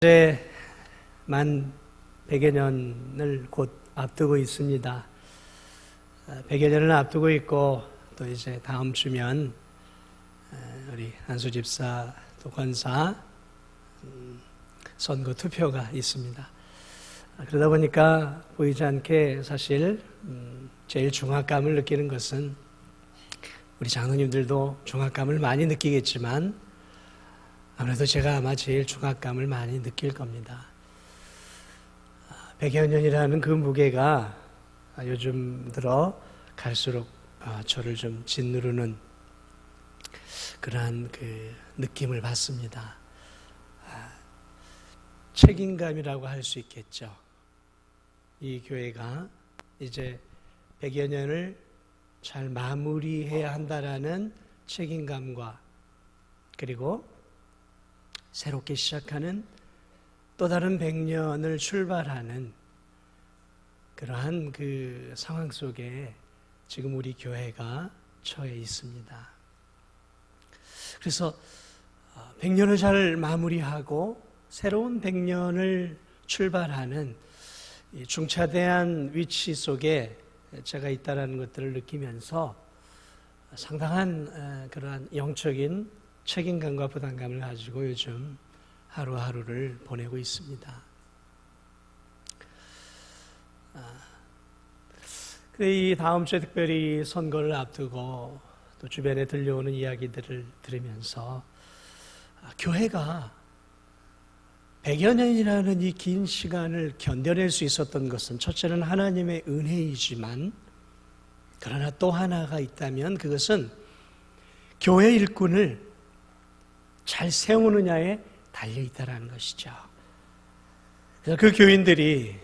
이제 만 100여 년을 곧 앞두고 있습니다. 100여 년을 앞두고 있고 또 이제 다음 주면 우리 한수 집사 또 권사 선거 투표가 있습니다. 그러다 보니까 보이지 않게 사실 제일 중압감을 느끼는 것은 우리 장로님들도 중압감을 많이 느끼겠지만 아무래도 제가 아마 제일 중압감을 많이 느낄 겁니다. 100여 년이라는 그 무게가 요즘 들어 갈수록 저를 좀 짓누르는 그러한 그 느낌을 받습니다. 책임감이라고 할 수 있겠죠. 이 교회가 이제 100여 년을 잘 마무리해야 한다라는 책임감과 그리고 새롭게 시작하는 또 다른 100년을 출발하는 그러한 그 상황 속에 지금 우리 교회가 처해 있습니다. 그래서 100년을 잘 마무리하고 새로운 100년을 출발하는 중차대한 위치 속에 제가 있다는 것들을 느끼면서 상당한 그러한 영적인 책임감과 부담감을 가지고 요즘 하루하루를 보내고 있습니다. 이 다음 주에 특별히 선거를 앞두고 또 주변에 들려오는 이야기들을 들으면서 교회가 100여 년이라는 이 긴 시간을 견뎌낼 수 있었던 것은 첫째는 하나님의 은혜이지만 그러나 또 하나가 있다면 그것은 교회 일꾼을 잘 세우느냐에 달려있다는 것이죠. 그래서 그 교인들이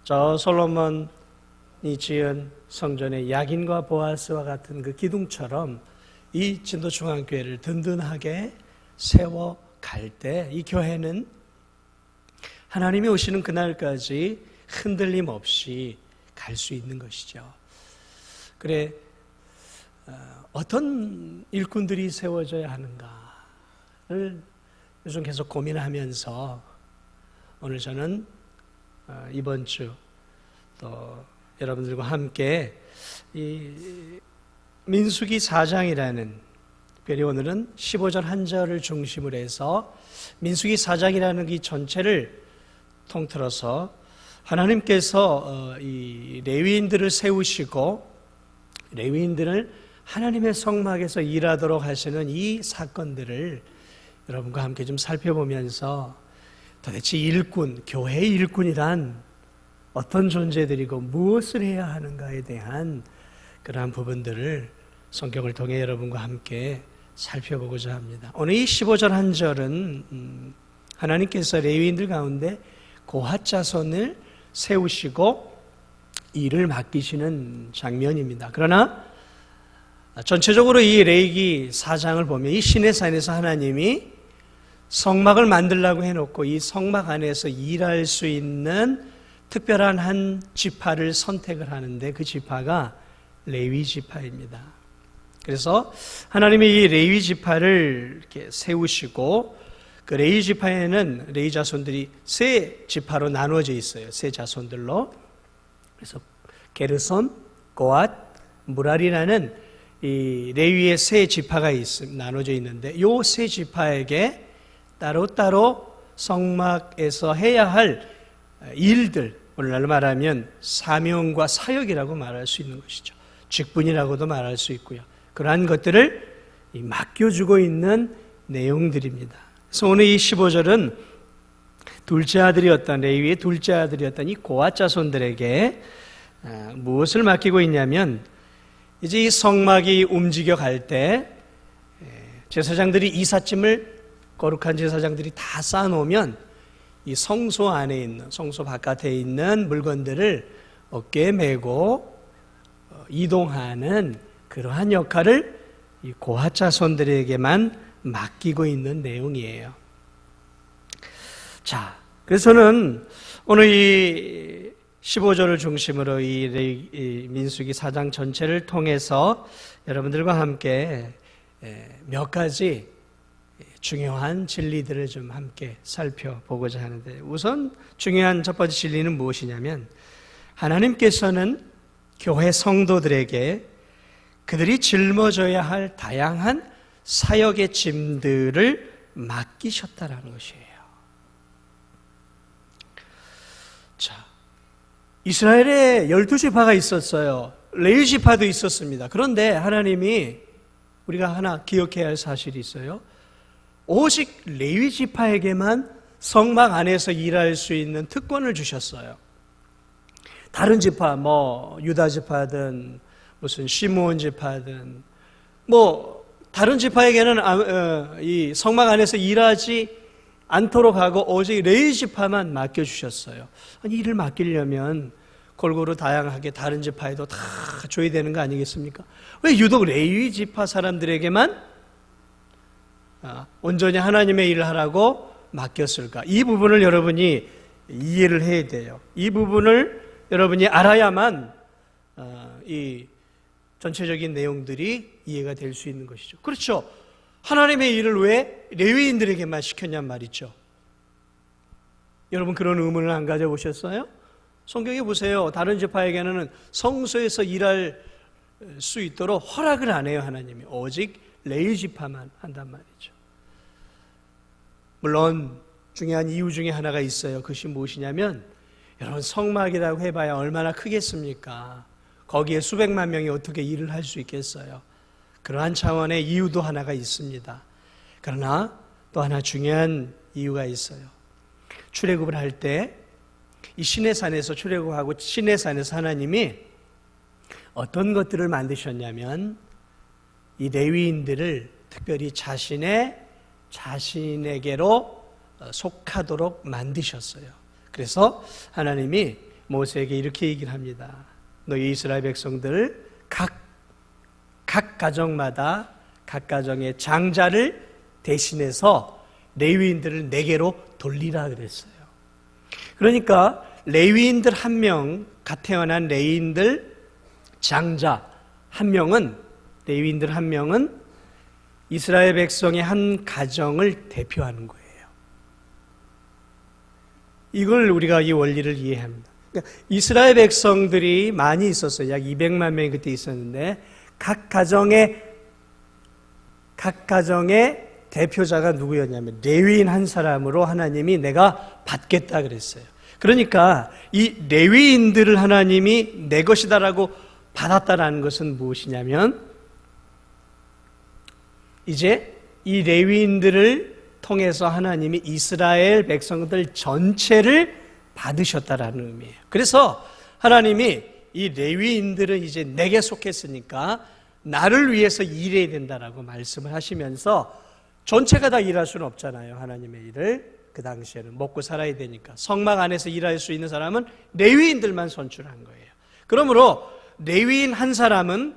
저 솔로몬이 지은 성전의 야긴과 보아스와 같은 그 기둥처럼 이 진도중앙교회를 든든하게 세워갈 때 이 교회는 하나님이 오시는 그날까지 흔들림 없이 갈 수 있는 것이죠. 그래 어떤 일꾼들이 세워져야 하는가를 요즘 계속 고민하면서 오늘 저는 이번 주 또 여러분들과 함께 이 민수기 4장이라는 특별히 오늘은 15절 한 절을 중심으로 해서 민수기 4장이라는 이 전체를 통틀어서 하나님께서 이 레위인들을 세우시고 레위인들을 하나님의 성막에서 일하도록 하시는 이 사건들을 여러분과 함께 좀 살펴보면서 도대체 일꾼, 교회의 일꾼이란 어떤 존재들이고 무엇을 해야 하는가에 대한 그러한 부분들을 성경을 통해 여러분과 함께 살펴보고자 합니다. 오늘 이 15절 한 절은 하나님께서 레위인들 가운데 고핫 자손을 세우시고 일을 맡기시는 장면입니다. 그러나 전체적으로 이 레위기 4장을 보면 이 시내산에서 하나님이 성막을 만들라고 해놓고 이 성막 안에서 일할 수 있는 특별한 한 지파를 선택을 하는데 그 지파가 레위 지파입니다. 그래서 하나님이 이 레위 지파를 이렇게 세우시고 그 레위 지파에는 레위 자손들이 세 지파로 나누어져 있어요. 세 자손들로. 그래서 게르손, 고앗, 무랄이라는 이 레위의 세 지파가 나눠져 있는데 이 세 지파에게 따로따로 성막에서 해야 할 일들, 오늘날로 말하면 사명과 사역이라고 말할 수 있는 것이죠. 직분이라고도 말할 수 있고요. 그러한 것들을 맡겨주고 있는 내용들입니다. 그래서 오늘 이 15절은 둘째 아들이었던 레위의 둘째 아들이었던 이 고앗 자손들에게 무엇을 맡기고 있냐면 이제 이 성막이 움직여 갈 때 제사장들이 이삿짐을 거룩한 제사장들이 다 쌓아놓으면 이 성소 안에 있는 성소 바깥에 있는 물건들을 어깨에 메고 이동하는 그러한 역할을 이 고핫 자손들에게만 맡기고 있는 내용이에요. 자, 그래서는 오늘 이 15절을 중심으로 이 민수기 4장 전체를 통해서 여러분들과 함께 몇 가지 중요한 진리들을 좀 함께 살펴보고자 하는데, 우선 중요한 첫 번째 진리는 무엇이냐면, 하나님께서는 교회 성도들에게 그들이 짊어져야 할 다양한 사역의 짐들을 맡기셨다라는 것이에요. 자, 이스라엘에 12지파가 있었어요. 레위지파도 있었습니다. 그런데 하나님이 우리가 하나 기억해야 할 사실이 있어요. 오직 레위지파에게만 성막 안에서 일할 수 있는 특권을 주셨어요. 다른 지파, 유다 지파든 무슨 시므온 지파든 다른 지파에게는 이 성막 안에서 일하지 않도록 하고 오직 레위지파만 맡겨주셨어요. 아니, 일을 맡기려면 골고루 다양하게 다른 지파에도 다 줘야 되는 거 아니겠습니까? 왜 유독 레위지파 사람들에게만 온전히 하나님의 일을 하라고 맡겼을까? 이 부분을 여러분이 이해를 해야 돼요. 이 부분을 여러분이 알아야만 이 전체적인 내용들이 이해가 될 수 있는 것이죠. 그렇죠. 하나님의 일을 왜 레위인들에게만 시켰냔 말이죠. 여러분 그런 의문을 안 가져보셨어요? 성경에 보세요. 다른 지파에게는 성소에서 일할 수 있도록 허락을 안 해요, 하나님이. 오직 레위 지파만 한단 말이죠. 물론 중요한 이유 중에 하나가 있어요. 그것이 무엇이냐면, 여러분 성막이라고 해봐야 얼마나 크겠습니까? 거기에 수백만 명이 어떻게 일을 할 수 있겠어요? 그러한 차원의 이유도 하나가 있습니다. 그러나 또 하나 중요한 이유가 있어요. 출애굽을 할 때 이 시내산에서 출애굽하고 시내산에서 하나님이 어떤 것들을 만드셨냐면, 이 레위인들을 특별히 자신에게로 속하도록 만드셨어요. 그래서 하나님이 모세에게 이렇게 얘기를 합니다. 너희 이스라엘 백성들 각 가정마다 각 가정의 장자를 대신해서 레위인들을 내게로 돌리라 그랬어요. 그러니까 레위인들 한 명, 갓 태어난 레위인들 장자 한 명은, 레위인들 한 명은 이스라엘 백성의 한 가정을 대표하는 거예요. 이걸 우리가 이 원리를 이해합니다. 그러니까 이스라엘 백성들이 많이 있었어요. 약 200만 명이 그때 있었는데 각 가정의 대표자가 누구였냐면 레위인 한 사람으로 하나님이 내가 받겠다 그랬어요. 그러니까 이 레위인들을 하나님이 내 것이다라고 받았다라는 것은 무엇이냐면, 이제 이 레위인들을 통해서 하나님이 이스라엘 백성들 전체를 받으셨다라는 의미예요. 그래서 하나님이 이 레위인들은 이제 내게 속했으니까 나를 위해서 일해야 된다라고 말씀을 하시면서, 전체가 다 일할 수는 없잖아요. 하나님의 일을 그 당시에는 먹고 살아야 되니까 성막 안에서 일할 수 있는 사람은 레위인들만 선출한 거예요. 그러므로 레위인 한 사람은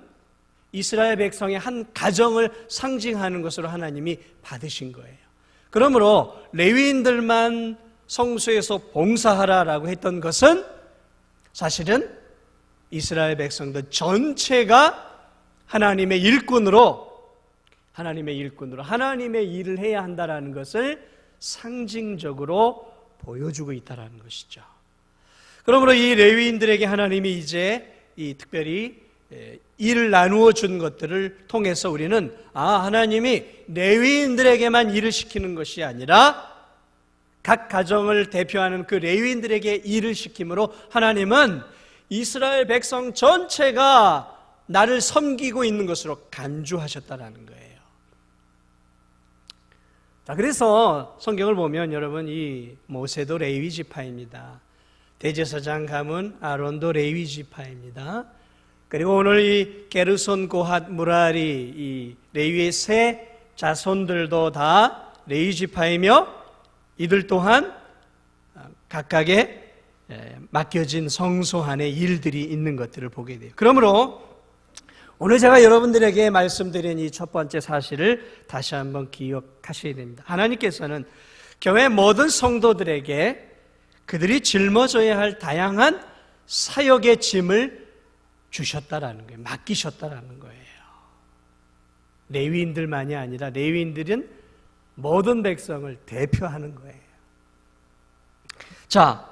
이스라엘 백성의 한 가정을 상징하는 것으로 하나님이 받으신 거예요. 그러므로 레위인들만 성소에서 봉사하라라고 했던 것은 사실은 이스라엘 백성들 전체가 하나님의 일꾼으로 하나님의 일을 해야 한다는 것을 상징적으로 보여주고 있다는 것이죠. 그러므로 이 레위인들에게 하나님이 이제 이 특별히 일을 나누어 준 것들을 통해서 우리는 하나님이 레위인들에게만 일을 시키는 것이 아니라 각 가정을 대표하는 그 레위인들에게 일을 시킴으로 하나님은 이스라엘 백성 전체가 나를 섬기고 있는 것으로 간주하셨다는 거예요. 자, 그래서 성경을 보면 여러분 이 모세도 레위 지파입니다. 대제사장 가문 아론도 레위 지파입니다. 그리고 오늘 이 게르손, 고핫, 무라리 이 레위의 세 자손들도 다 레위 지파이며 이들 또한 각각의 맡겨진 성소 안에 일들이 있는 것들을 보게 돼요. 그러므로 오늘 제가 여러분들에게 말씀드린 이 첫 번째 사실을 다시 한번 기억하셔야 됩니다. 하나님께서는 교회 모든 성도들에게 그들이 짊어져야 할 다양한 사역의 짐을 주셨다라는 거예요. 맡기셨다라는 거예요. 레위인들만이 아니라 레위인들은 모든 백성을 대표하는 거예요. 자,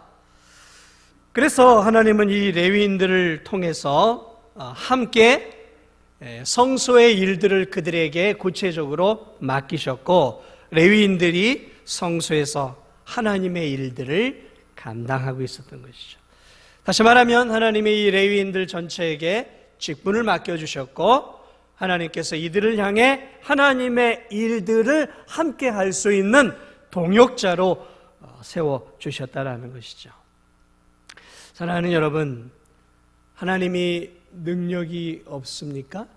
그래서 하나님은 이 레위인들을 통해서 함께 성소의 일들을 그들에게 구체적으로 맡기셨고, 레위인들이 성소에서 하나님의 일들을 감당하고 있었던 것이죠. 다시 말하면 하나님의 이 레위인들 전체에게 직분을 맡겨주셨고, 하나님께서 이들을 향해 하나님의 일들을 함께 할 수 있는 동역자로 세워주셨다라는 것이죠. 사랑하는 여러분, 하나님이 능력이 없습니까?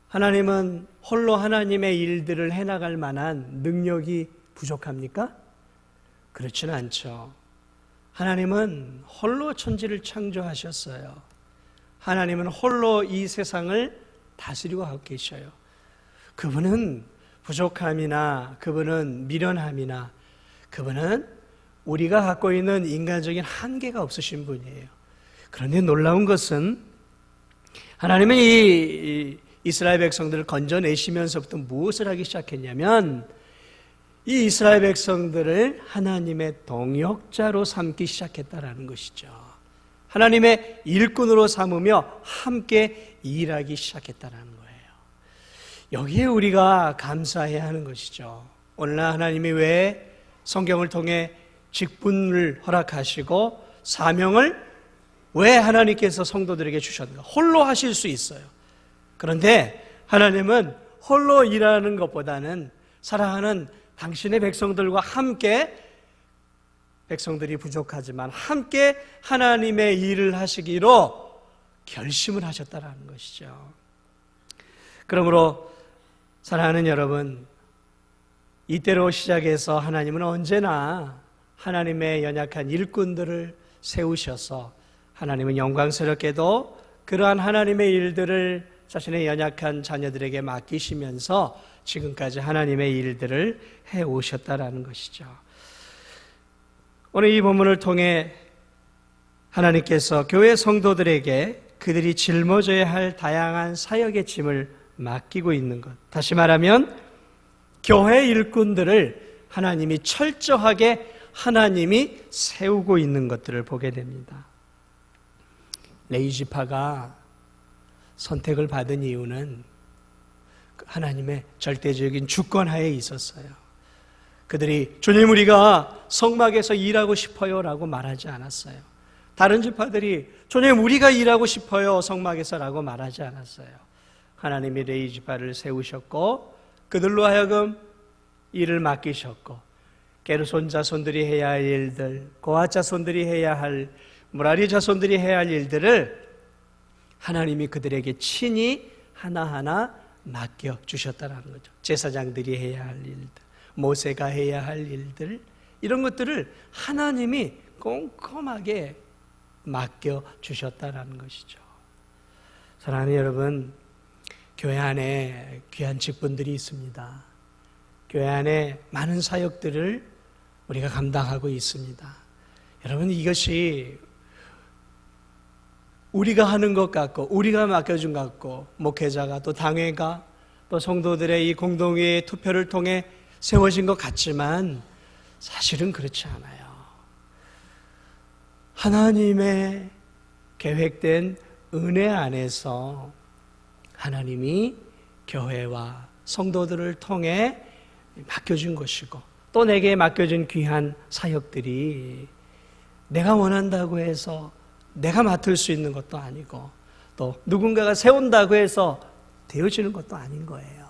하나님은 홀로 하나님의 일들을 해나갈 만한 능력이 부족합니까? 그렇지는 않죠. 하나님은 홀로 천지를 창조하셨어요. 하나님은 홀로 이 세상을 다스리고 하고 계셔요. 그분은 부족함이나 그분은 미련함이나 그분은 우리가 갖고 있는 인간적인 한계가 없으신 분이에요. 그런데 놀라운 것은 하나님은 이 이스라엘 백성들을 건져내시면서부터 무엇을 하기 시작했냐면, 이 이스라엘 백성들을 하나님의 동역자로 삼기 시작했다라는 것이죠. 하나님의 일꾼으로 삼으며 함께 일하기 시작했다라는 거예요. 여기에 우리가 감사해야 하는 것이죠. 오늘날 하나님이 왜 성경을 통해 직분을 허락하시고 사명을 왜 하나님께서 성도들에게 주셨는가? 홀로 하실 수 있어요. 그런데 하나님은 홀로 일하는 것보다는 사랑하는 당신의 백성들과 함께, 백성들이 부족하지만 함께 하나님의 일을 하시기로 결심을 하셨다라는 것이죠. 그러므로 사랑하는 여러분, 이때로 시작해서 하나님은 언제나 하나님의 연약한 일꾼들을 세우셔서 하나님은 영광스럽게도 그러한 하나님의 일들을 자신의 연약한 자녀들에게 맡기시면서 지금까지 하나님의 일들을 해오셨다라는 것이죠. 오늘 이 본문을 통해 하나님께서 교회 성도들에게 그들이 짊어져야 할 다양한 사역의 짐을 맡기고 있는 것, 다시 말하면 교회 일꾼들을 하나님이 철저하게 하나님이 세우고 있는 것들을 보게 됩니다. 레위지파가 선택을 받은 이유는 하나님의 절대적인 주권하에 있었어요. 그들이 주님 우리가 성막에서 일하고 싶어요 라고 말하지 않았어요. 다른 지파들이 주님 우리가 일하고 싶어요 성막에서 라고 말하지 않았어요. 하나님이 레위지파를 세우셨고 그들로 하여금 일을 맡기셨고, 게르손 자손들이 해야 할 일들, 고핫 자손들이 해야 할, 무라리 자손들이 해야 할 일들을 하나님이 그들에게 친히 하나하나 맡겨주셨다는 거죠. 제사장들이 해야 할 일들, 모세가 해야 할 일들, 이런 것들을 하나님이 꼼꼼하게 맡겨주셨다는 것이죠. 사랑하는 여러분, 교회 안에 귀한 직분들이 있습니다. 교회 안에 많은 사역들을 우리가 감당하고 있습니다. 여러분, 이것이 우리가 하는 것 같고 우리가 맡겨준 것 같고 목회자가 또 당회가 또 성도들의 이 공동회의 투표를 통해 세워진 것 같지만 사실은 그렇지 않아요. 하나님의 계획된 은혜 안에서 하나님이 교회와 성도들을 통해 맡겨준 것이고, 또 내게 맡겨준 귀한 사역들이 내가 원한다고 해서 내가 맡을 수 있는 것도 아니고, 또 누군가가 세운다고 해서 되어지는 것도 아닌 거예요.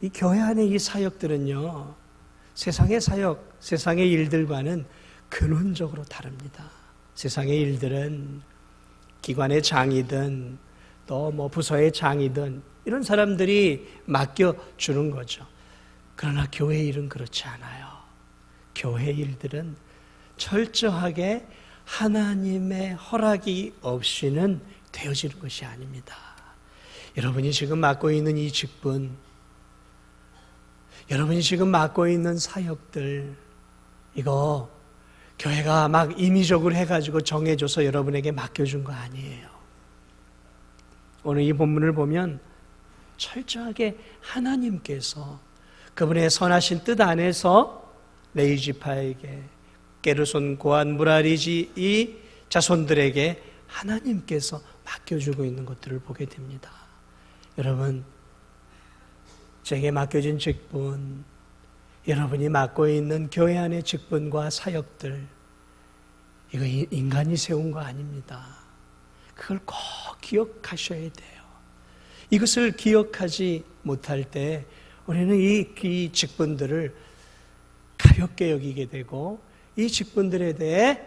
이 교회 안에 이 사역들은요, 세상의 사역, 세상의 일들과는 근원적으로 다릅니다. 세상의 일들은 기관의 장이든 또 뭐 부서의 장이든 이런 사람들이 맡겨주는 거죠. 그러나 교회 일은 그렇지 않아요. 교회 일들은 철저하게 하나님의 허락이 없이는 되어지는 것이 아닙니다. 여러분이 지금 맡고 있는 이 직분, 여러분이 지금 맡고 있는 사역들, 이거 교회가 막 임의적으로 해가지고 정해줘서 여러분에게 맡겨준 거 아니에요. 오늘 이 본문을 보면 철저하게 하나님께서 그분의 선하신 뜻 안에서 레위 지파에게, 게르손, 고한, 무라리 이 자손들에게 하나님께서 맡겨주고 있는 것들을 보게 됩니다. 여러분, 제게 맡겨진 직분, 여러분이 맡고 있는 교회 안의 직분과 사역들, 이거 인간이 세운 거 아닙니다. 그걸 꼭 기억하셔야 돼요. 이것을 기억하지 못할 때 우리는 이 직분들을 가볍게 여기게 되고, 이 직분들에 대해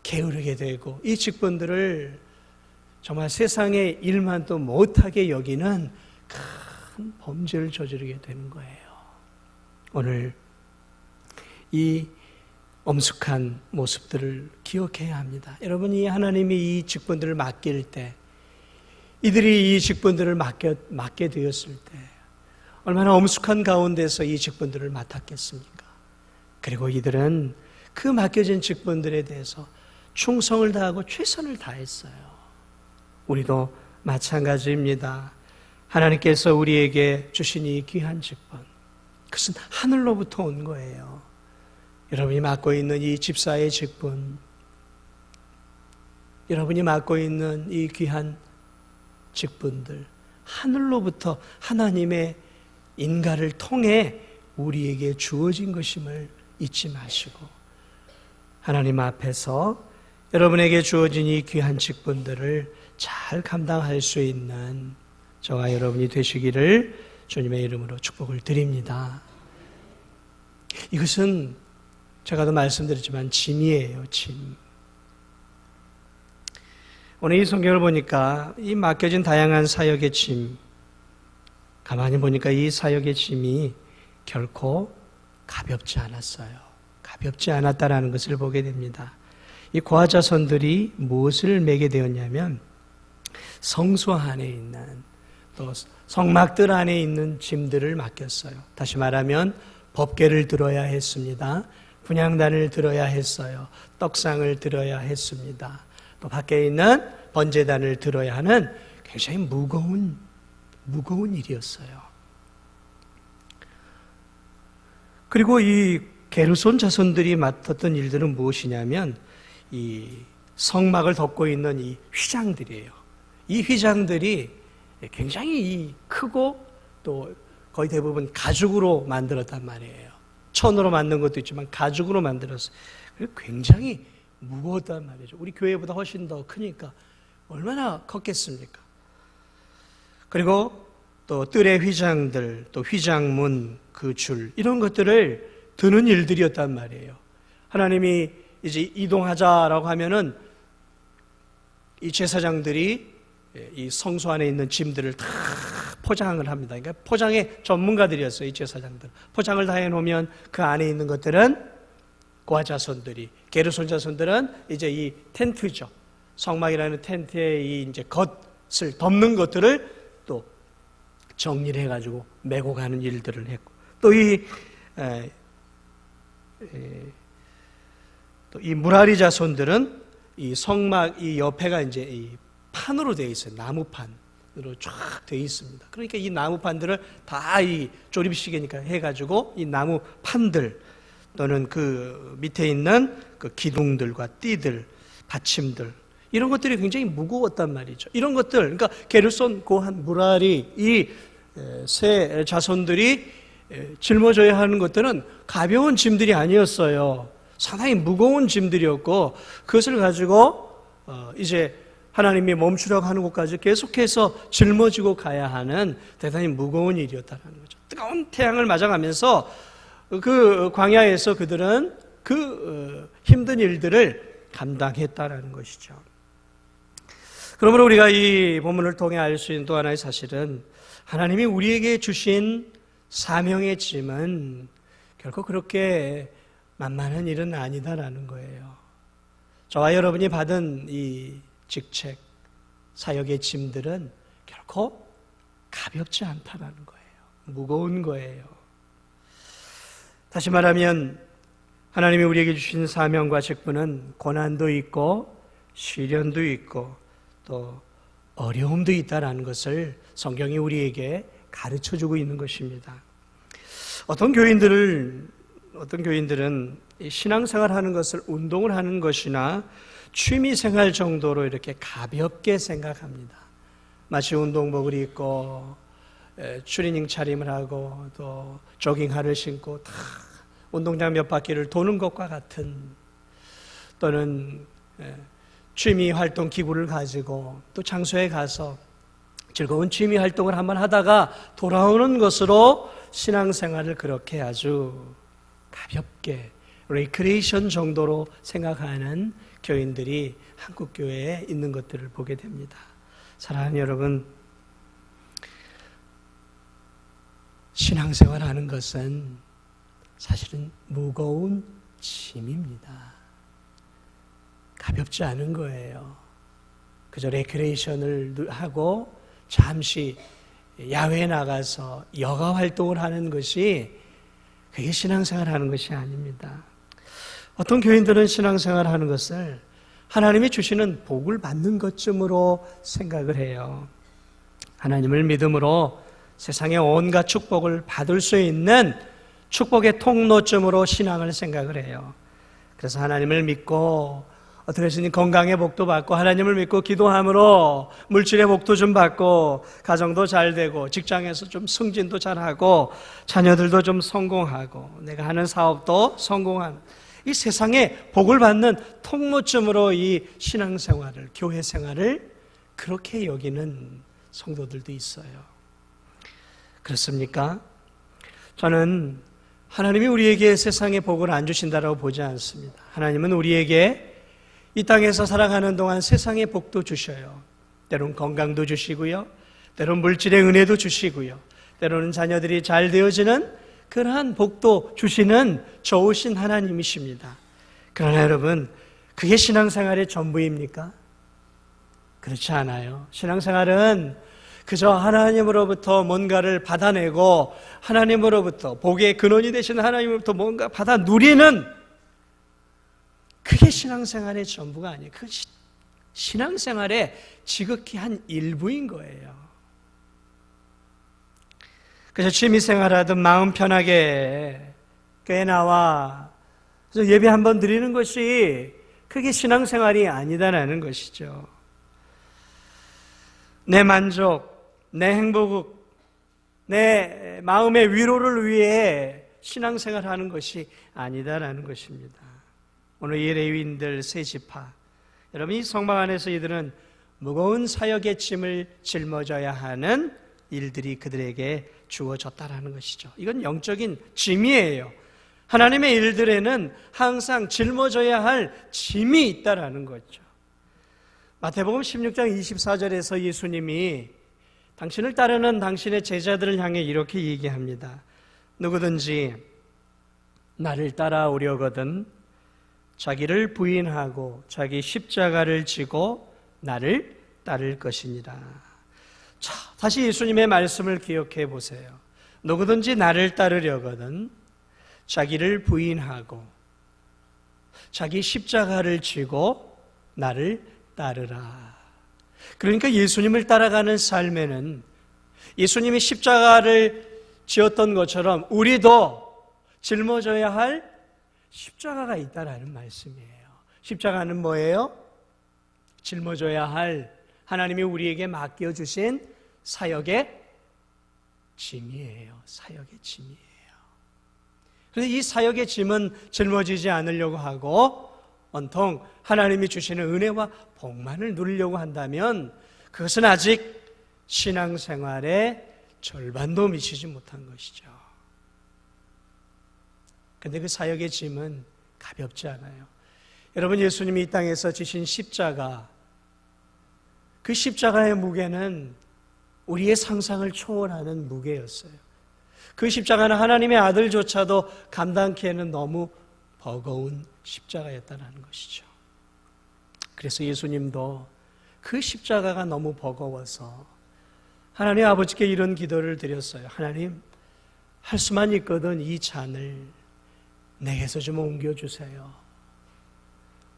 게으르게 되고, 이 직분들을 정말 세상의 일만도 못하게 여기는 큰 범죄를 저지르게 되는 거예요. 오늘 이 엄숙한 모습들을 기억해야 합니다. 여러분이 하나님이 이 직분들을 맡길 때, 이들이 이 직분들을 맡게 되었을 때 얼마나 엄숙한 가운데서 이 직분들을 맡았겠습니까? 그리고 이들은 그 맡겨진 직분들에 대해서 충성을 다하고 최선을 다했어요. 우리도 마찬가지입니다. 하나님께서 우리에게 주신 이 귀한 직분, 그것은 하늘로부터 온 거예요. 여러분이 맡고 있는 이 집사의 직분, 여러분이 맡고 있는 이 귀한 직분들, 하늘로부터 하나님의 인가를 통해 우리에게 주어진 것임을 잊지 마시고, 하나님 앞에서 여러분에게 주어진 이 귀한 직분들을 잘 감당할 수 있는 저와 여러분이 되시기를 주님의 이름으로 축복을 드립니다. 이것은 제가 도 말씀드렸지만 짐이에요, 짐. 오늘 이 성경을 보니까 이 맡겨진 다양한 사역의 짐, 가만히 보니까 이 사역의 짐이 결코 가볍지 않았어요. 가볍지 않았다라는 것을 보게 됩니다. 이 고아 자손들이 무엇을 매게 되었냐면 성소 안에 있는, 또 성막들 안에 있는 짐들을 맡겼어요. 다시 말하면 법궤를 들어야 했습니다. 분향단을 들어야 했어요. 떡상을 들어야 했습니다. 또 밖에 있는 번제단을 들어야 하는 굉장히 무거운 일이었어요. 그리고 이 게르손 자손들이 맡았던 일들은 무엇이냐면 이 성막을 덮고 있는 이 휘장들이에요. 이 휘장들이 굉장히 크고 또 거의 대부분 가죽으로 만들었단 말이에요. 천으로 만든 것도 있지만 가죽으로 만들었어요. 굉장히 무거웠단 말이죠. 우리 교회보다 훨씬 더 크니까 얼마나 컸겠습니까? 그리고 또 뜰의 휘장들, 또 휘장문, 그 줄, 이런 것들을 드는 일들이었단 말이에요. 하나님이 이제 이동하자라고 하면은 이 제사장들이 이 성소 안에 있는 짐들을 다 포장을 합니다. 그러니까 포장의 전문가들이었어요, 이 제사장들. 포장을 다 해놓으면 그 안에 있는 것들은 고아 자손들이, 게르손 자손들은 이제 이 텐트죠. 성막이라는 텐트에 이 이제 겉을 덮는 것들을 또 정리를 해가지고 메고 가는 일들을 했고, 또 이 무라리 자손들은 이 성막 이 옆에가 이제 이 판으로 되어 있어요. 나무판으로 쫙 되어 있습니다. 그러니까 이 나무판들을 다 이 조립시계니까 해가지고 이 나무판들 또는 그 밑에 있는 그 기둥들과 띠들, 받침들, 이런 것들이 굉장히 무거웠단 말이죠. 이런 것들, 그러니까 게르손, 고한, 무라리 이 세 자손들이 짊어져야 하는 것들은 가벼운 짐들이 아니었어요. 상당히 무거운 짐들이었고, 그것을 가지고 이제 하나님이 멈추라고 하는 곳까지 계속해서 짊어지고 가야 하는 대단히 무거운 일이었다는 거죠. 뜨거운 태양을 맞아가면서 그 광야에서 그들은 그 힘든 일들을 감당했다라는 것이죠. 그러므로 우리가 이 본문을 통해 알 수 있는 또 하나의 사실은, 하나님이 우리에게 주신 사명의 짐은 결코 그렇게 만만한 일은 아니다라는 거예요. 저와 여러분이 받은 이 직책, 사역의 짐들은 결코 가볍지 않다라는 거예요. 무거운 거예요. 다시 말하면 하나님이 우리에게 주신 사명과 직분은 고난도 있고 시련도 있고 또 어려움도 있다라는 것을 성경이 우리에게 가르쳐주고 있는 것입니다. 어떤 교인들은 신앙생활 하는 것을 운동을 하는 것이나 취미생활 정도로 이렇게 가볍게 생각합니다. 마치 운동복을 입고 추리닝 차림을 하고 또 조깅화를 신고 다 운동장 몇 바퀴를 도는 것과 같은, 또는 취미활동 기구를 가지고 또 장소에 가서 즐거운 취미활동을 한번 하다가 돌아오는 것으로 신앙생활을 그렇게 아주 가볍게 레크레이션 정도로 생각하는 교인들이 한국교회에 있는 것들을 보게 됩니다. 사랑하는 여러분, 신앙생활 하는 것은 사실은 무거운 짐입니다. 가볍지 않은 거예요. 그저 레크레이션을 하고 잠시 야외에 나가서 여가 활동을 하는 것이, 그게 신앙생활 하는 것이 아닙니다. 어떤 교인들은 신앙생활 하는 것을 하나님이 주시는 복을 받는 것쯤으로 생각을 해요. 하나님을 믿음으로 세상의 온갖 축복을 받을 수 있는 축복의 통로쯤으로 신앙을 생각을 해요. 그래서 하나님을 믿고 어떻게 해서든 건강의 복도 받고, 하나님을 믿고 기도함으로 물질의 복도 좀 받고, 가정도 잘 되고, 직장에서 좀 승진도 잘하고, 자녀들도 좀 성공하고, 내가 하는 사업도 성공하는, 이 세상에 복을 받는 통로쯤으로 이 신앙생활을, 교회 생활을 그렇게 여기는 성도들도 있어요. 그렇습니까? 저는 하나님이 우리에게 세상의 복을 안 주신다라고 보지 않습니다. 하나님은 우리에게 이 땅에서 살아가는 동안 세상의 복도 주셔요. 때로는 건강도 주시고요, 때로는 물질의 은혜도 주시고요, 때로는 자녀들이 잘 되어지는 그러한 복도 주시는 좋으신 하나님이십니다. 그러나 여러분, 그게 신앙생활의 전부입니까? 그렇지 않아요. 신앙생활은 그저 하나님으로부터 뭔가를 받아내고, 하나님으로부터 복의 근원이 되신 하나님으로부터 뭔가 받아 누리는, 그게 신앙생활의 전부가 아니에요. 그 신앙생활의 지극히 한 일부인 거예요. 그래서 취미생활하든 마음 편하게 교회 나와 예배 한번 드리는 것이 그게 신앙생활이 아니다라는 것이죠. 내 만족, 내 행복, 내 마음의 위로를 위해 신앙생활하는 것이 아니다라는 것입니다. 오늘 이 레위인들 세 지파, 여러분, 이 성막 안에서 이들은 무거운 사역의 짐을 짊어져야 하는 일들이 그들에게 주어졌다라는 것이죠. 이건 영적인 짐이에요. 하나님의 일들에는 항상 짊어져야 할 짐이 있다라는 거죠. 마태복음 16장 24절에서 예수님이 당신을 따르는 당신의 제자들을 향해 이렇게 얘기합니다. 누구든지 나를 따라오려거든 자기를 부인하고 자기 십자가를 지고 나를 따를 것이니라. 자, 다시 예수님의 말씀을 기억해 보세요. 누구든지 나를 따르려거든 자기를 부인하고 자기 십자가를 지고 나를 따르라. 그러니까 예수님을 따라가는 삶에는 예수님이 십자가를 지었던 것처럼 우리도 짊어져야 할 십자가가 있다라는 말씀이에요. 십자가는 뭐예요? 짊어져야 할 하나님이 우리에게 맡겨주신 사역의 짐이에요. 사역의 짐이에요. 그런데 이 사역의 짐은 짊어지지 않으려고 하고 온통 하나님이 주시는 은혜와 복만을 누리려고 한다면 그것은 아직 신앙생활의 절반도 미치지 못한 것이죠. 그런데 그 사역의 짐은 가볍지 않아요. 여러분, 예수님이 이 땅에서 지신 십자가, 그 십자가의 무게는 우리의 상상을 초월하는 무게였어요. 그 십자가는 하나님의 아들조차도 감당기에는 너무 버거운 십자가였다는 것이죠. 그래서 예수님도 그 십자가가 너무 버거워서 하나님 아버지께 이런 기도를 드렸어요. 하나님, 할 수만 있거든 이 잔을 내게서 좀 옮겨주세요.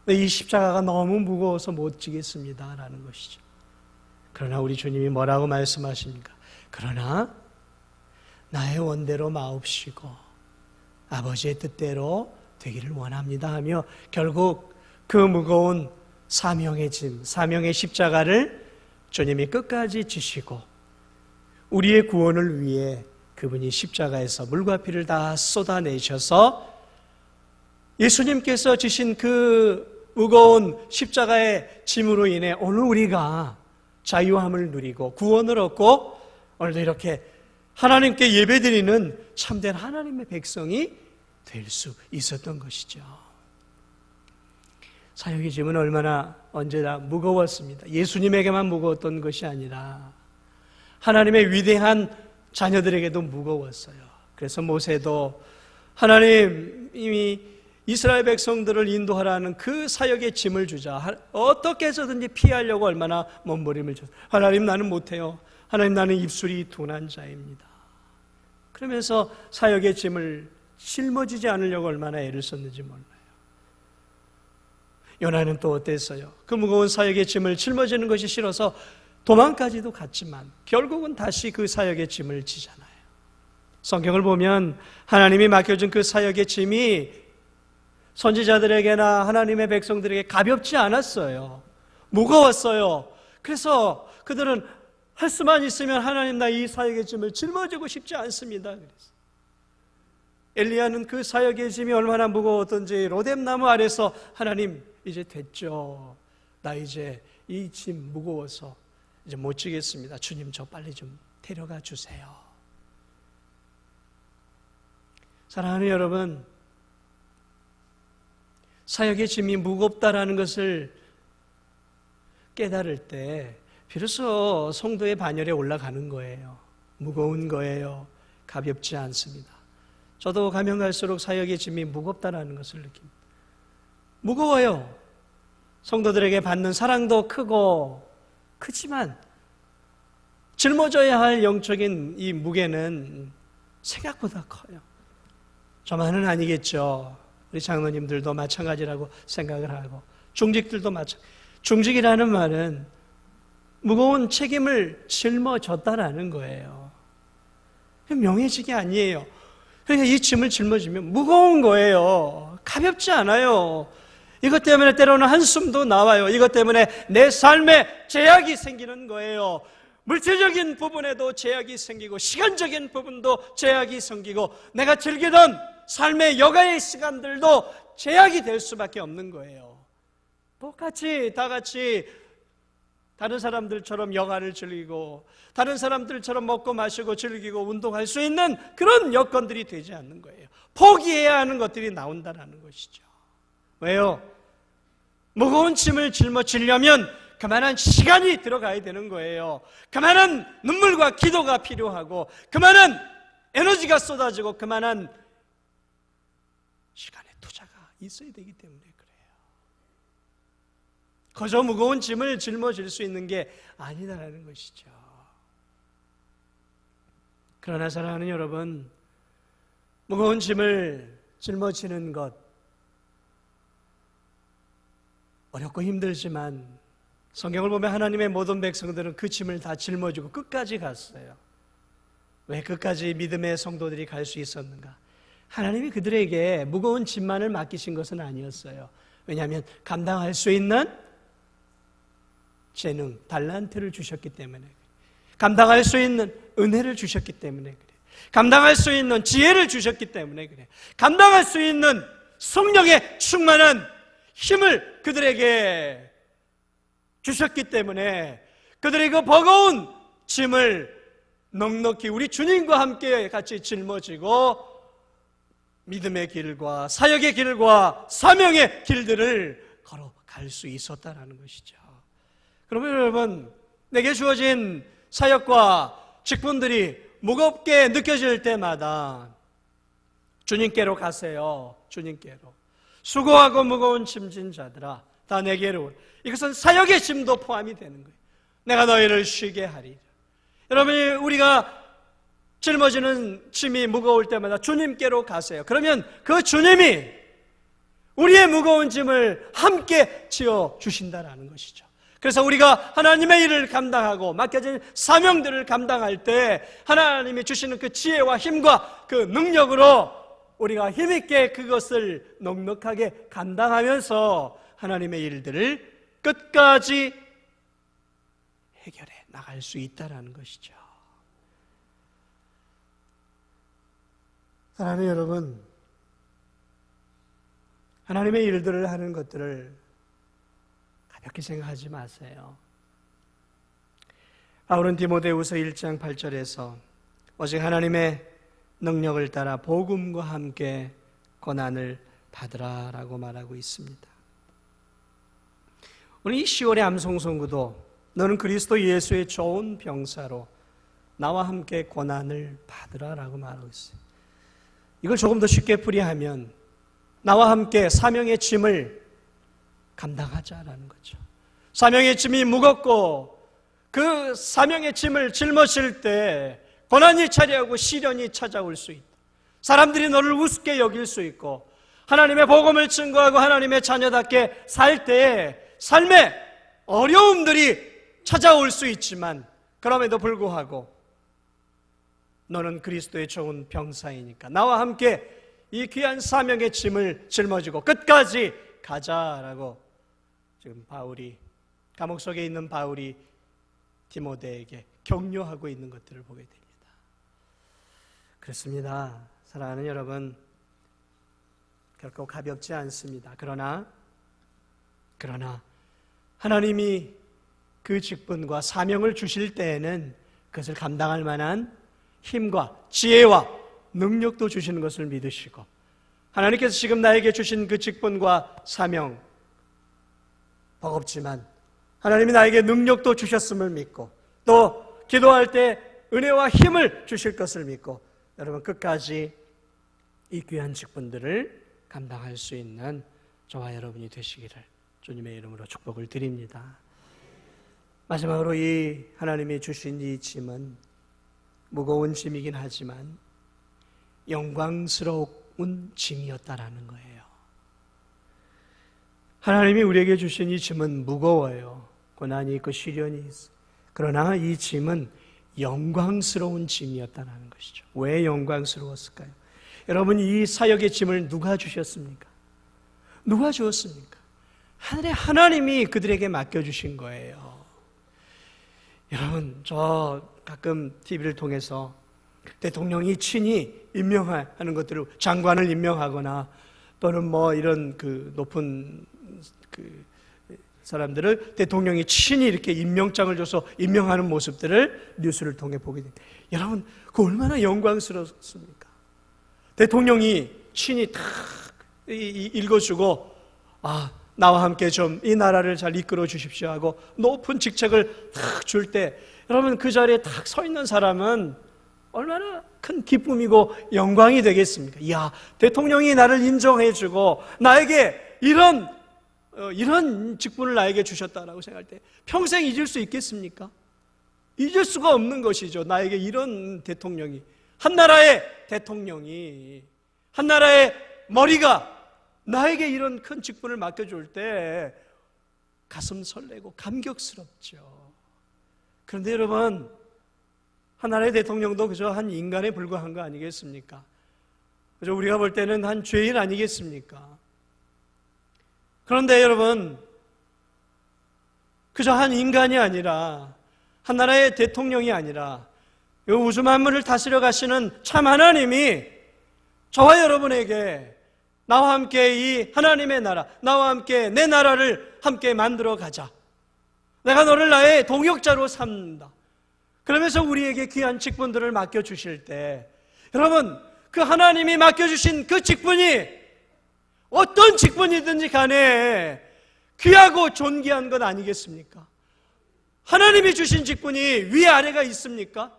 이 십자가가 너무 무거워서 못 지겠습니다 라는 것이죠. 그러나 우리 주님이 뭐라고 말씀하십니까? 그러나 나의 원대로 마옵시고 아버지의 뜻대로 되기를 원합니다 하며 결국 그 무거운 사명의 짐, 사명의 십자가를 주님이 끝까지 지시고 우리의 구원을 위해 그분이 십자가에서 물과 피를 다 쏟아내셔서 예수님께서 지신 그 무거운 십자가의 짐으로 인해 오늘 우리가 자유함을 누리고 구원을 얻고 오늘도 이렇게 하나님께 예배드리는 참된 하나님의 백성이 될 수 있었던 것이죠. 사역의 짐은 얼마나 언제나 무거웠습니다. 예수님에게만 무거웠던 것이 아니라 하나님의 위대한 자녀들에게도 무거웠어요. 그래서 모세도 하나님이 이스라엘 백성들을 인도하라는 그 사역의 짐을 주자 어떻게 해서든지 피하려고 얼마나 몸부림을 쳤어요. 하나님 나는 못해요. 하나님 나는 입술이 둔한 자입니다. 그러면서 사역의 짐을 짊어지지 않으려고 얼마나 애를 썼는지 몰라요. 요나는 또 어땠어요? 그 무거운 사역의 짐을 짊어지는 것이 싫어서 도망까지도 갔지만 결국은 다시 그 사역의 짐을 지잖아요. 성경을 보면 하나님이 맡겨준 그 사역의 짐이 선지자들에게나 하나님의 백성들에게 가볍지 않았어요. 무거웠어요. 그래서 그들은 할 수만 있으면 하나님 나 이 사역의 짐을 짊어지고 싶지 않습니다. 그래서 엘리야는 그 사역의 짐이 얼마나 무거웠던지 로뎀나무 아래서 하나님 이제 됐죠. 나 이제 이 짐 무거워서 이제 못 지겠습니다. 주님 저 빨리 좀 데려가 주세요. 사랑하는 여러분, 사역의 짐이 무겁다라는 것을 깨달을 때 비로소 성도의 반열에 올라가는 거예요. 무거운 거예요. 가볍지 않습니다. 저도 가면 갈수록 사역의 짐이 무겁다라는 것을 느낍니다. 무거워요. 성도들에게 받는 사랑도 크지만 짊어져야 할 영적인 이 무게는 생각보다 커요. 저만은 아니겠죠. 우리 장로님들도 마찬가지라고 생각을 하고 중직들도 중직이라는 말은 무거운 책임을 짊어졌다라는 거예요. 명예직이 아니에요. 그러니까 이 짐을 짊어지면 무거운 거예요. 가볍지 않아요. 이것 때문에 때로는 한숨도 나와요. 이것 때문에 내 삶에 제약이 생기는 거예요. 물질적인 부분에도 제약이 생기고 시간적인 부분도 제약이 생기고 내가 즐기던 삶의 여가의 시간들도 제약이 될 수밖에 없는 거예요. 똑같이 다 같이 다른 사람들처럼 여가를 즐기고 다른 사람들처럼 먹고 마시고 즐기고 운동할 수 있는 그런 여건들이 되지 않는 거예요. 포기해야 하는 것들이 나온다는 것이죠. 왜요? 무거운 짐을 짊어지려면 그만한 시간이 들어가야 되는 거예요. 그만한 눈물과 기도가 필요하고 그만한 에너지가 쏟아지고 그만한 시간의 투자가 있어야 되기 때문에 그래요. 거저 무거운 짐을 짊어질 수 있는 게 아니다라는 것이죠. 그러나 사랑하는 여러분, 무거운 짐을 짊어지는 것 어렵고 힘들지만 성경을 보면 하나님의 모든 백성들은 그 짐을 다 짊어지고 끝까지 갔어요. 왜 끝까지 믿음의 성도들이 갈 수 있었는가? 하나님이 그들에게 무거운 짐만을 맡기신 것은 아니었어요. 왜냐하면 감당할 수 있는 재능, 달란트를 주셨기 때문에, 감당할 수 있는 은혜를 주셨기 때문에 그래. 감당할 수 있는 지혜를 주셨기 때문에 그래. 감당할 수 있는 성령의 충만한 힘을 그들에게 주셨기 때문에 그들의 그 버거운 짐을 넉넉히 우리 주님과 함께 같이 짊어지고 믿음의 길과 사역의 길과 사명의 길들을 걸어갈 수 있었다는 것이죠. 그러면 여러분, 내게 주어진 사역과 직분들이 무겁게 느껴질 때마다 주님께로 가세요. 주님께로. 수고하고 무거운 짐진 자들아 다 내게로 오라. 이것은 사역의 짐도 포함이 되는 거예요. 내가 너희를 쉬게 하리라. 여러분이 우리가 짊어지는 짐이 무거울 때마다 주님께로 가세요. 그러면 그 주님이 우리의 무거운 짐을 함께 지어 주신다라는 것이죠. 그래서 우리가 하나님의 일을 감당하고 맡겨진 사명들을 감당할 때 하나님이 주시는 그 지혜와 힘과 그 능력으로 우리가 힘있게 그것을 넉넉하게 감당하면서 하나님의 일들을 끝까지 해결해 나갈 수 있다는 것이죠. 사랑하는 여러분, 하나님의 일들을 하는 것들을 가볍게 생각하지 마세요. 바울은 디모데후서 1장 8절에서 오직 하나님의 능력을 따라 복음과 함께 고난을 받으라라고 말하고 있습니다. 오늘 이 10월의 암송송구도 너는 그리스도 예수의 좋은 병사로 나와 함께 고난을 받으라라고 말하고 있어요. 이걸 조금 더 쉽게 풀이하면 나와 함께 사명의 짐을 감당하자라는 거죠. 사명의 짐이 무겁고 그 사명의 짐을 짊어질 때 고난이 차례하고 시련이 찾아올 수 있다. 사람들이 너를 우습게 여길 수 있고 하나님의 복음을 증거하고 하나님의 자녀답게 살 때 삶의 어려움들이 찾아올 수 있지만 그럼에도 불구하고 너는 그리스도의 좋은 병사이니까 나와 함께 이 귀한 사명의 짐을 짊어지고 끝까지 가자라고 지금 바울이, 감옥 속에 있는 바울이 디모데에게 격려하고 있는 것들을 보게 됩니다. 그렇습니다. 사랑하는 여러분, 결코 가볍지 않습니다. 그러나 하나님이 그 직분과 사명을 주실 때에는 그것을 감당할 만한 힘과 지혜와 능력도 주시는 것을 믿으시고 하나님께서 지금 나에게 주신 그 직분과 사명 버겁지만 하나님이 나에게 능력도 주셨음을 믿고 또 기도할 때 은혜와 힘을 주실 것을 믿고 여러분 끝까지 이 귀한 직분들을 감당할 수 있는 저와 여러분이 되시기를 주님의 이름으로 축복을 드립니다. 마지막으로 이 하나님이 주신 이 짐은 무거운 짐이긴 하지만 영광스러운 짐이었다라는 거예요. 하나님이 우리에게 주신 이 짐은 무거워요. 고난이 있고 시련이 있어. 그러나 이 짐은 영광스러운 짐이었다는 것이죠. 왜 영광스러웠을까요? 여러분, 이 사역의 짐을 누가 주셨습니까? 누가 주었습니까? 하늘의 하나님이 그들에게 맡겨주신 거예요. 여러분, 저 가끔 TV를 통해서 대통령이 친히 임명하는 것들을 장관을 임명하거나 또는 뭐 이런 그 높은 그 사람들을 대통령이 친히 이렇게 임명장을 줘서 임명하는 모습들을 뉴스를 통해 보게 됩니다. 여러분, 그 얼마나 영광스럽습니까? 대통령이 친히 탁 읽어주고 나와 함께 좀 이 나라를 잘 이끌어 주십시오 하고 높은 직책을 탁 줄 때 여러분 그 자리에 탁 서 있는 사람은 얼마나 큰 기쁨이고 영광이 되겠습니까? 이야, 대통령이 나를 인정해주고 나에게 이런 직분을 나에게 주셨다라고 생각할 때 평생 잊을 수 있겠습니까? 잊을 수가 없는 것이죠. 나에게 이런 대통령이, 한 나라의 대통령이, 한 나라의 머리가 나에게 이런 큰 직분을 맡겨줄 때 가슴 설레고 감격스럽죠. 그런데 여러분, 한 나라의 대통령도 그저 한 인간에 불과한 거 아니겠습니까? 그저 우리가 볼 때는 한 죄인 아니겠습니까? 그런데 여러분, 그저 한 인간이 아니라 한 나라의 대통령이 아니라 이 우주 만물을 다스려 가시는 참 하나님이 저와 여러분에게 나와 함께 이 하나님의 나라, 나와 함께 내 나라를 함께 만들어 가자. 내가 너를 나의 동역자로 삼는다. 그러면서 우리에게 귀한 직분들을 맡겨주실 때 여러분, 그 하나님이 맡겨주신 그 직분이 어떤 직분이든지 간에 귀하고 존귀한 것 아니겠습니까? 하나님이 주신 직분이 위아래가 있습니까?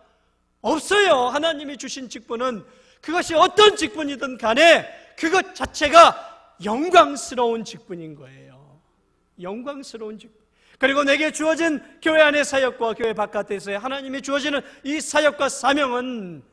없어요. 하나님이 주신 직분은 그것이 어떤 직분이든 간에 그것 자체가 영광스러운 직분인 거예요. 영광스러운 직분. 그리고 내게 주어진 교회 안의 사역과 교회 바깥에서의 하나님이 주어지는 이 사역과 사명은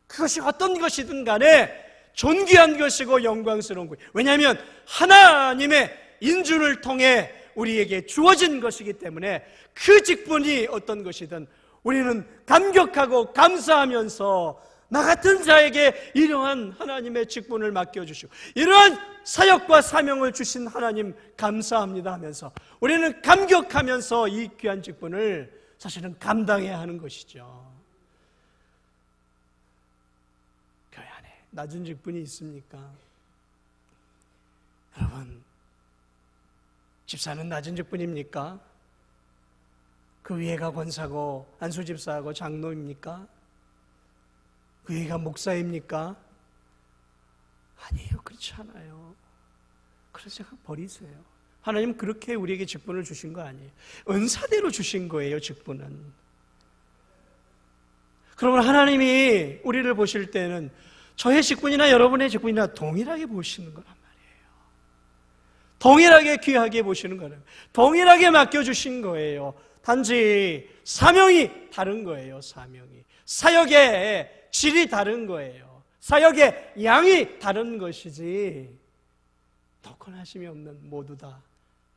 그것이 어떤 것이든 간에 존귀한 것이고 영광스러운 거예요. 왜냐하면 하나님의 인준을 통해 우리에게 주어진 것이기 때문에 그 직분이 어떤 것이든 우리는 감격하고 감사하면서 나 같은 자에게 이러한 하나님의 직분을 맡겨주시고 이러한 사역과 사명을 주신 하나님 감사합니다 하면서 우리는 감격하면서 이 귀한 직분을 사실은 감당해야 하는 것이죠. 교회 안에 낮은 직분이 있습니까? 여러분, 집사는 낮은 직분입니까? 그 위에가 권사고 안수집사하고 장로입니까? 그 위에가 목사입니까? 아니에요. 그렇지 않아요. 그래서 제가 버리세요. 하나님 그렇게 우리에게 직분을 주신 거 아니에요. 은사대로 주신 거예요. 직분은. 그러면 하나님이 우리를 보실 때는 저의 직분이나 여러분의 직분이나 동일하게 보시는 거란 말이에요. 동일하게 귀하게 보시는 거예요. 동일하게 맡겨주신 거예요. 단지 사명이 다른 거예요. 사명이. 사역의 질이 다른 거예요. 사역의 양이 다른 것이지 도건하심이 없는 모두 다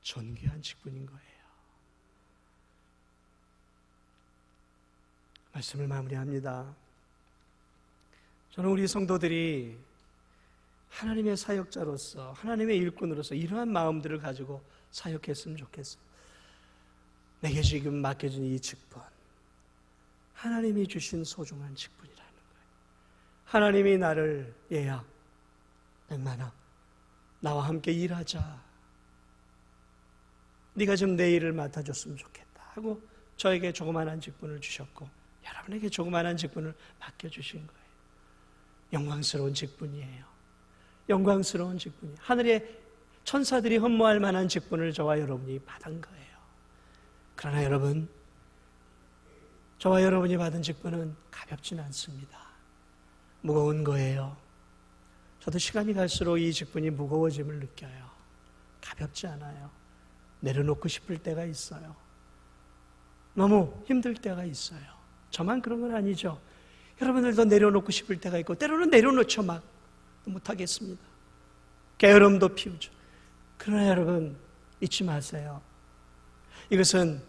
존귀한 직분인 거예요. 말씀을 마무리합니다. 저는 우리 성도들이 하나님의 사역자로서 하나님의 일꾼으로서 이러한 마음들을 가지고 사역했으면 좋겠어요. 내게 지금 맡겨진 이 직분, 하나님이 주신 소중한 직분이라는 거예요. 하나님이 나를 얘야, 백만아, 나와 함께 일하자. 네가 좀 내 일을 맡아줬으면 좋겠다 하고 저에게 조그만한 직분을 주셨고 여러분에게 조그만한 직분을 맡겨주신 거예요. 영광스러운 직분이에요. 영광스러운 직분이에요. 하늘의 천사들이 흠모할 만한 직분을 저와 여러분이 받은 거예요. 그러나 여러분, 저와 여러분이 받은 직분은 가볍진 않습니다. 무거운 거예요. 저도 시간이 갈수록 이 직분이 무거워짐을 느껴요. 가볍지 않아요. 내려놓고 싶을 때가 있어요. 너무 힘들 때가 있어요. 저만 그런 건 아니죠. 여러분들도 내려놓고 싶을 때가 있고 때로는 내려놓죠. 막 못하겠습니다. 게으름도 피우죠. 그러나 여러분 잊지 마세요. 이것은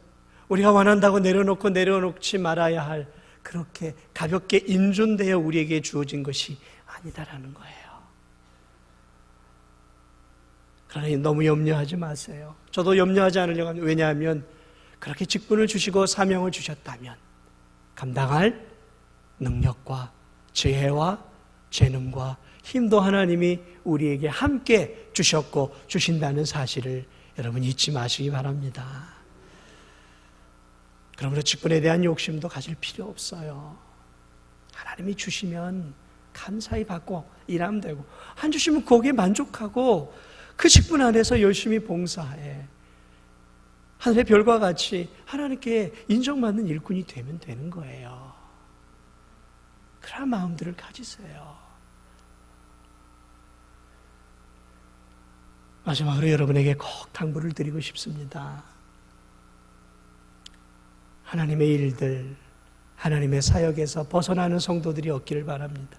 우리가 원한다고 내려놓지 말아야 할 그렇게 가볍게 인존되어 우리에게 주어진 것이 아니다라는 거예요. 그러니 너무 염려하지 마세요. 저도 염려하지 않으려고 합니다. 왜냐하면 그렇게 직분을 주시고 사명을 주셨다면 감당할 능력과 지혜와 재능과 힘도 하나님이 우리에게 함께 주셨고 주신다는 사실을 여러분 잊지 마시기 바랍니다. 그러므로 직분에 대한 욕심도 가질 필요 없어요. 하나님이 주시면 감사히 받고 일하면 되고 안 주시면 거기에 만족하고 그 직분 안에서 열심히 봉사해 하늘의 별과 같이 하나님께 인정받는 일꾼이 되면 되는 거예요. 그런 마음들을 가지세요. 마지막으로 여러분에게 꼭 당부를 드리고 싶습니다. 하나님의 일들, 하나님의 사역에서 벗어나는 성도들이 없기를 바랍니다.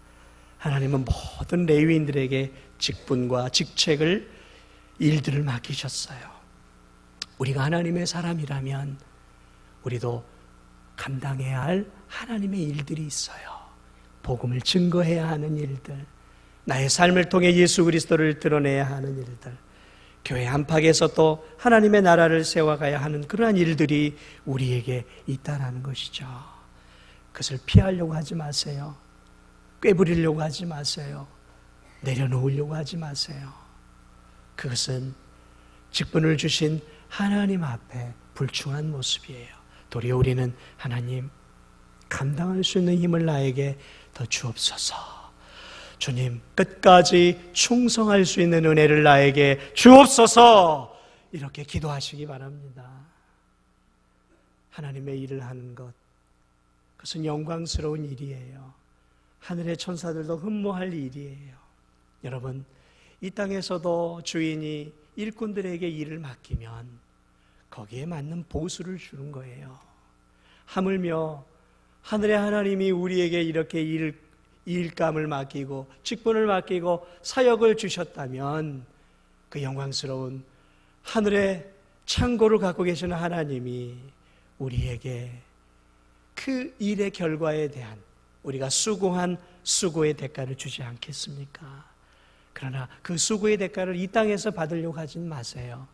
하나님은 모든 레위인들에게 직분과 직책을, 일들을 맡기셨어요. 우리가 하나님의 사람이라면 우리도 감당해야 할 하나님의 일들이 있어요. 복음을 증거해야 하는 일들, 나의 삶을 통해 예수 그리스도를 드러내야 하는 일들, 교회 안팎에서 또 하나님의 나라를 세워가야 하는 그러한 일들이 우리에게 있다는 것이죠. 그것을 피하려고 하지 마세요. 꾀부리려고 하지 마세요. 내려놓으려고 하지 마세요. 그것은 직분을 주신 하나님 앞에 불충한 모습이에요. 도리어 우리는 하나님, 감당할 수 있는 힘을 나에게 더 주옵소서. 주님, 끝까지 충성할 수 있는 은혜를 나에게 주옵소서. 이렇게 기도하시기 바랍니다. 하나님의 일을 하는 것, 그것은 영광스러운 일이에요. 하늘의 천사들도 흠모할 일이에요. 여러분, 이 땅에서도 주인이 일꾼들에게 일을 맡기면 거기에 맞는 보수를 주는 거예요. 하물며 하늘의 하나님이 우리에게 이렇게 일감을 맡기고 직분을 맡기고 사역을 주셨다면 그 영광스러운 하늘의 창고를 갖고 계시는 하나님이 우리에게 그 일의 결과에 대한 우리가 수고한 수고의 대가를 주지 않겠습니까? 그러나 그 수고의 대가를 이 땅에서 받으려고 하진 마세요.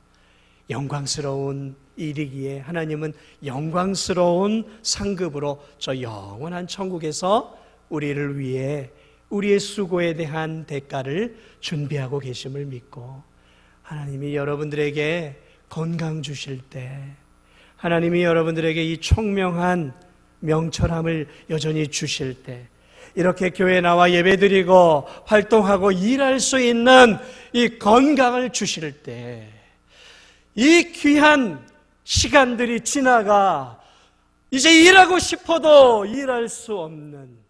영광스러운 일이기에 하나님은 영광스러운 상급으로 저 영원한 천국에서 우리를 위해 우리의 수고에 대한 대가를 준비하고 계심을 믿고, 하나님이 여러분들에게 건강 주실 때, 하나님이 여러분들에게 이 총명한 명철함을 여전히 주실 때, 이렇게 교회에 나와 예배드리고 활동하고 일할 수 있는 이 건강을 주실 때, 이 귀한 시간들이 지나가 이제 일하고 싶어도 일할 수 없는,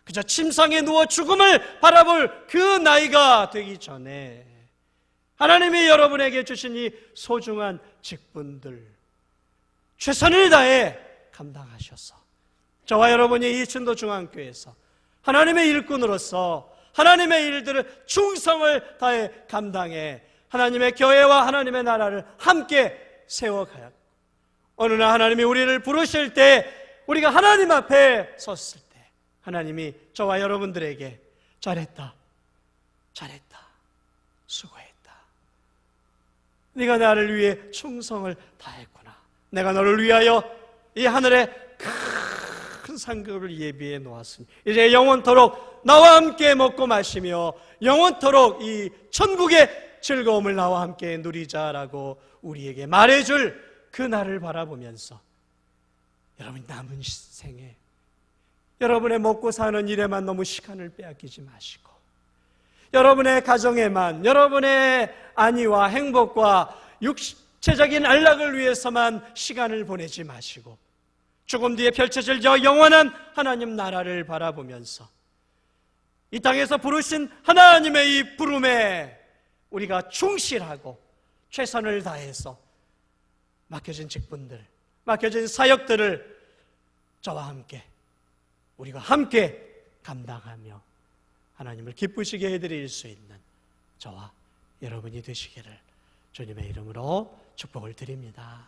그저 침상에 누워 죽음을 바라볼 그 나이가 되기 전에 하나님이 여러분에게 주신 이 소중한 직분들 최선을 다해 감당하셔서 저와 여러분이 이 진도중앙교회에서 하나님의 일꾼으로서 하나님의 일들을 충성을 다해 감당해 하나님의 교회와 하나님의 나라를 함께 세워가야, 어느 날 하나님이 우리를 부르실 때 우리가 하나님 앞에 섰을 때 하나님이 저와 여러분들에게 잘했다, 잘했다, 수고했다, 네가 나를 위해 충성을 다했구나, 내가 너를 위하여 이 하늘에 큰 상급을 예비해 놓았으니 이제 영원토록 나와 함께 먹고 마시며 영원토록 이 천국의 즐거움을 나와 함께 누리자라고 우리에게 말해줄 그 날을 바라보면서 여러분 남은 생에 여러분의 먹고 사는 일에만 너무 시간을 빼앗기지 마시고, 여러분의 가정에만, 여러분의 안위와 행복과 육체적인 안락을 위해서만 시간을 보내지 마시고, 죽음 뒤에 펼쳐질 저 영원한 하나님 나라를 바라보면서 이 땅에서 부르신 하나님의 이 부름에 우리가 충실하고 최선을 다해서 맡겨진 직분들, 맡겨진 사역들을 저와 함께, 우리가 함께 감당하며 하나님을 기쁘시게 해드릴 수 있는 저와 여러분이 되시기를 주님의 이름으로 축복을 드립니다.